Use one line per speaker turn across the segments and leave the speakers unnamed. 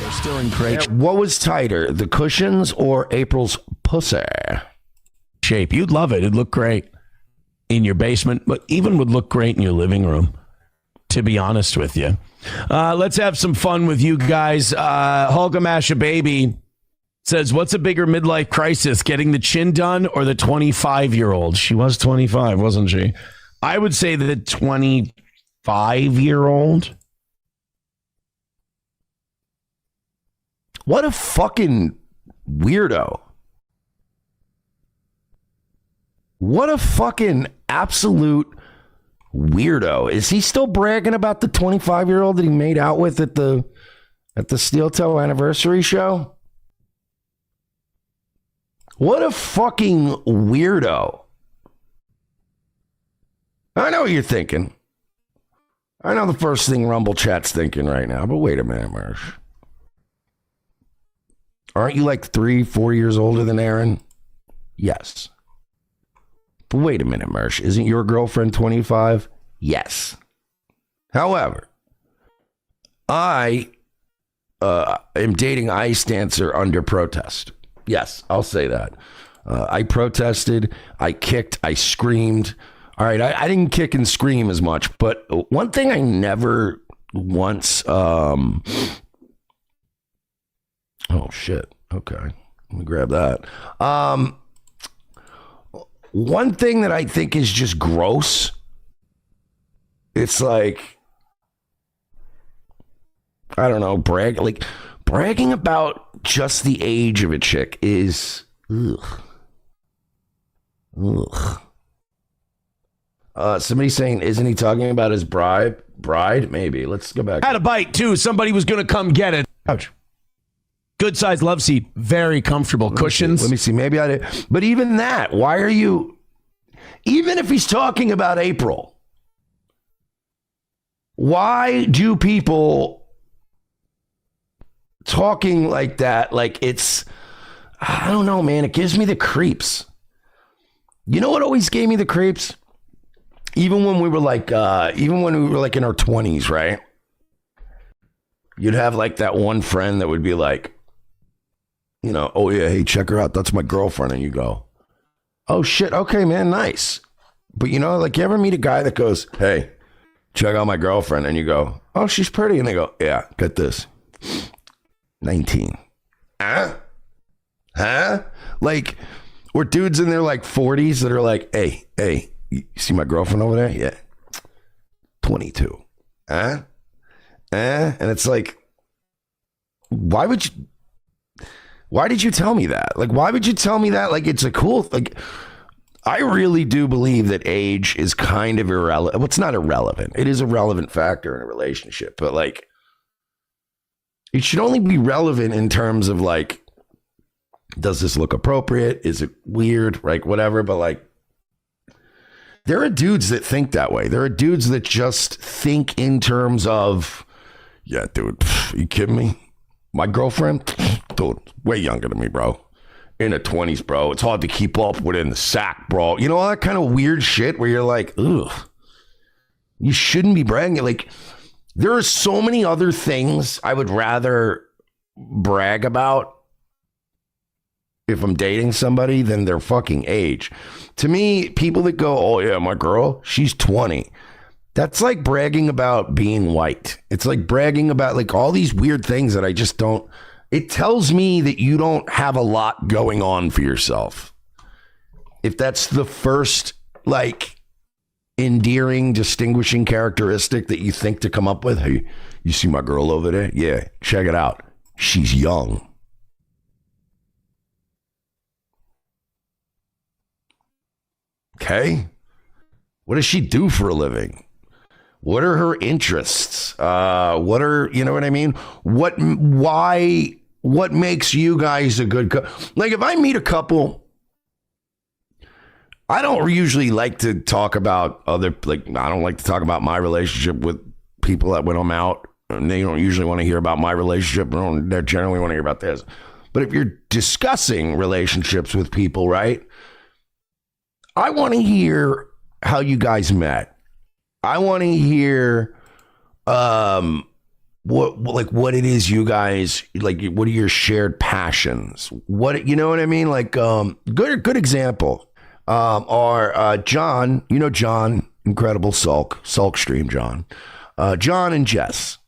They're still in great
What was tighter, the cushions or April's pussy?
shape. You'd love it. It'd look great in your basement, but even would look great in your living room, to be honest with you. Let's have some fun with you guys. Hulkamasha Baby says, what's a bigger midlife crisis, getting the chin done or the 25-year-old? She was 25, wasn't she? I would say the 25-year-old.
What a fucking weirdo. What a fucking absolute weirdo. Is he still bragging about the 25-year-old that he made out with at the Steel Toe anniversary show? What a fucking weirdo. I know what you're thinking. I know the first thing Rumble Chat's thinking right now, but wait a minute, Mersh. Aren't you like 3-4 years older than Aaron? Yes. But wait a minute, Mersh. Isn't your girlfriend 25? Yes. However, I am dating ice dancer under protest. Yes, I'll say that. I protested. I kicked. I screamed. All right, I didn't kick and scream as much, but one thing I never once... oh, shit. Okay. Let me grab that. One thing that I think is just gross, it's like, I don't know, bragging about just the age of a chick is, ugh. Somebody saying, isn't he talking about his bride? Maybe. Let's go back.
Had a bite, too. Somebody was going to come get it. Ouch. Good size love seat. Very comfortable. Cushions.
Let me see. Maybe I did. But even that, why are you... Even if he's talking about April, why do people talking like that? Like it's... I don't know, man. It gives me the creeps. You know what always gave me the creeps? Even when we were like in our 20s, right? You'd have like that one friend that would be like, you know, oh yeah, hey, check her out. That's my girlfriend. And you go, oh shit, okay, man, nice. But you know, like you ever meet a guy that goes, hey, check out my girlfriend. And you go, oh, she's pretty. And they go, yeah, get this. 19. Huh? Like, or dudes in their like 40s that are like, hey, you see my girlfriend over there? Yeah. 22. And it's like, why did you tell me that? Like, why would you tell me that? Like, it's a cool, like, I really do believe that age is kind of irrelevant. Well, it's not irrelevant. It is a relevant factor in a relationship, but like, it should only be relevant in terms of like, does this look appropriate? Is it weird? Right? Whatever. But like, there are dudes that think that way. There are dudes that just think in terms of, yeah, dude, are you kidding me? My girlfriend, dude, way younger than me, bro. In the 20s, bro. It's hard to keep up within the sack, bro. You know, all that kind of weird shit where you're like, ugh, you shouldn't be bragging. Like, there are so many other things I would rather brag about if I'm dating somebody than their fucking age. To me, people that go, oh yeah, my girl, she's 20. That's like bragging about being white. It's like bragging about like all these weird things that I just don't. It tells me that you don't have a lot going on for yourself. If that's the first like endearing, distinguishing characteristic that you think to come up with. Hey, you see my girl over there? Yeah, check it out. She's young. Okay. What does she do for a living? What are her interests? What are, you know what I mean? What makes you guys a good couple? Like if I meet a couple, I don't usually like to talk about I don't like to talk about my relationship with people that when I'm out, and they don't usually want to hear about my relationship. They generally want to hear about theirs. But if you're discussing relationships with people, right? I want to hear how you guys met. I want to hear what it is you guys like. What are your shared passions? What, you know what I mean? Like, good example are John. You know John, incredible Sulk Stream John. John and Jess.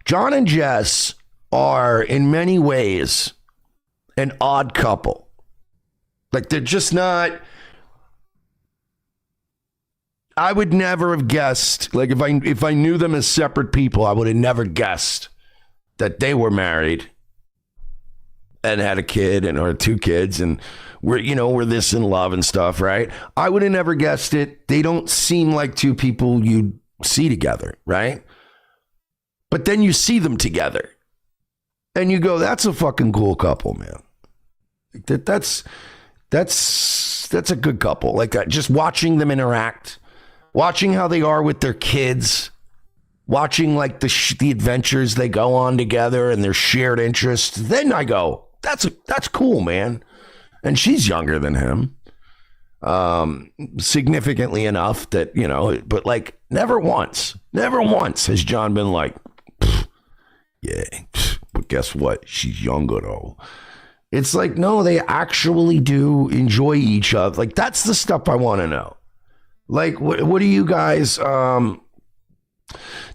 John and Jess are in many ways an odd couple. Like, they're just not. I would never have guessed, like, if I knew them as separate people, I would have never guessed that they were married and had a kid or two kids and we're this in love and stuff, right? I would have never guessed it. They don't seem like two people you'd see together, right? But then you see them together and you go, that's a fucking cool couple, man. That's a good couple. Like that, just watching them interact. Watching how they are with their kids, watching like the adventures they go on together and their shared interests. Then I go, that's cool, man. And she's younger than him, significantly enough that, but like never once has John been like, yeah, but guess what? She's younger though. It's like, no, they actually do enjoy each other. Like, that's the stuff I want to know. Like, what do you guys,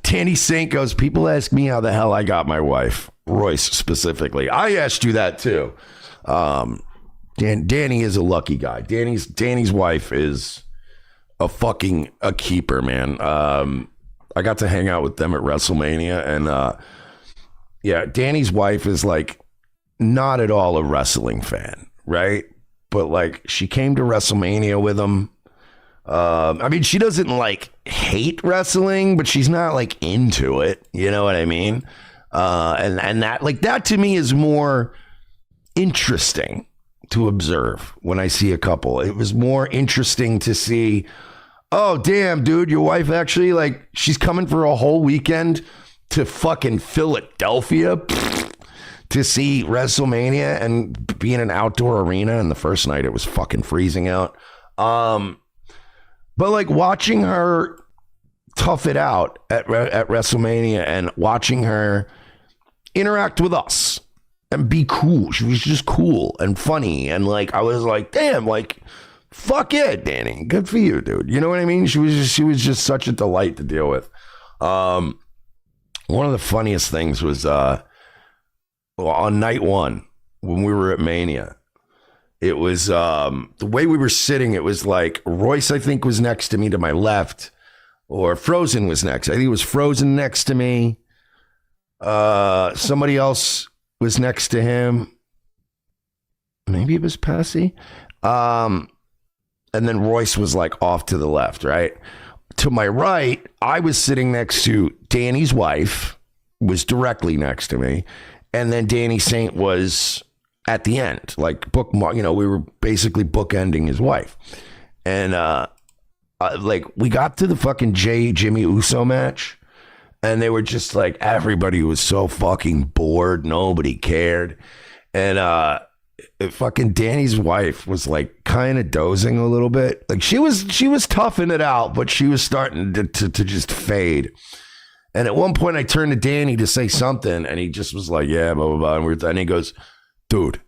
Tanny Saint goes, people ask me how the hell I got my wife, Royce specifically. I asked you that too. Danny is a lucky guy. Danny's wife is a keeper, man. I got to hang out with them at WrestleMania and, yeah, Danny's wife is like not at all a wrestling fan, right? But like she came to WrestleMania with him. I mean, she doesn't like hate wrestling, but she's not like into it. You know what I mean? And that to me is more interesting to observe when I see a couple. It was more interesting to see, oh, damn, dude, your wife actually like she's coming for a whole weekend to fucking Philadelphia to see WrestleMania and be in an outdoor arena. And the first night it was fucking freezing out. But like watching her tough it out at WrestleMania and watching her interact with us and be cool. She was just cool and funny. And like, I was like, damn, like, fuck it, Danny. Good for you, dude. You know what I mean? She was just such a delight to deal with. One of the funniest things was on night one when we were at Mania. It was the way we were sitting. It was like Royce, I think, was next to me to my left, or Frozen was next. I think it was Frozen next to me. Somebody else was next to him. Maybe it was Passy. And then Royce was like off to the left, right? To my right, I was sitting next to Danny's wife, was directly next to me. And then Danny Saint was at the end, like bookmark, we were basically bookending his wife. And like we got to the fucking Jimmy Uso match and they were just like, everybody was so fucking bored. Nobody cared. And fucking Danny's wife was like kind of dozing a little bit. Like she was toughing it out, but she was starting to just fade. And at one point I turned to Danny to say something and he just was like, yeah, blah, blah, blah. And he goes, dude,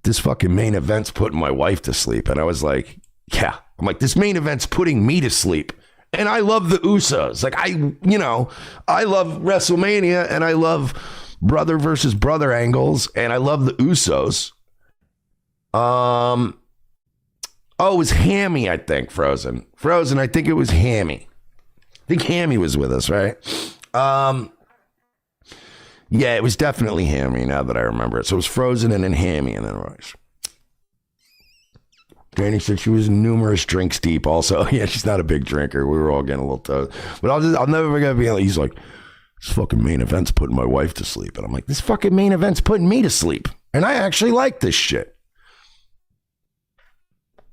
this fucking main event's putting my wife to sleep. And I was like, yeah. I'm like, this main event's putting me to sleep. And I love the Usos. Like, I love WrestleMania and I love brother versus brother angles and I love the Usos. Oh, it was Hammy, I think, Frozen, I think it was Hammy. I think Hammy was with us, right? Yeah, it was definitely Hammy now that I remember it. So it was Frozen and then Hammy and then Royce. Danny said she was numerous drinks deep also. Yeah, she's not a big drinker. We were all getting a little toast. But I'll never forget being like, he's like, this fucking main event's putting my wife to sleep. And I'm like, this fucking main event's putting me to sleep. And I actually like this shit.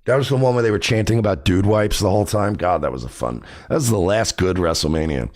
That was the one where they were chanting about dude wipes the whole time. God, that was the last good WrestleMania.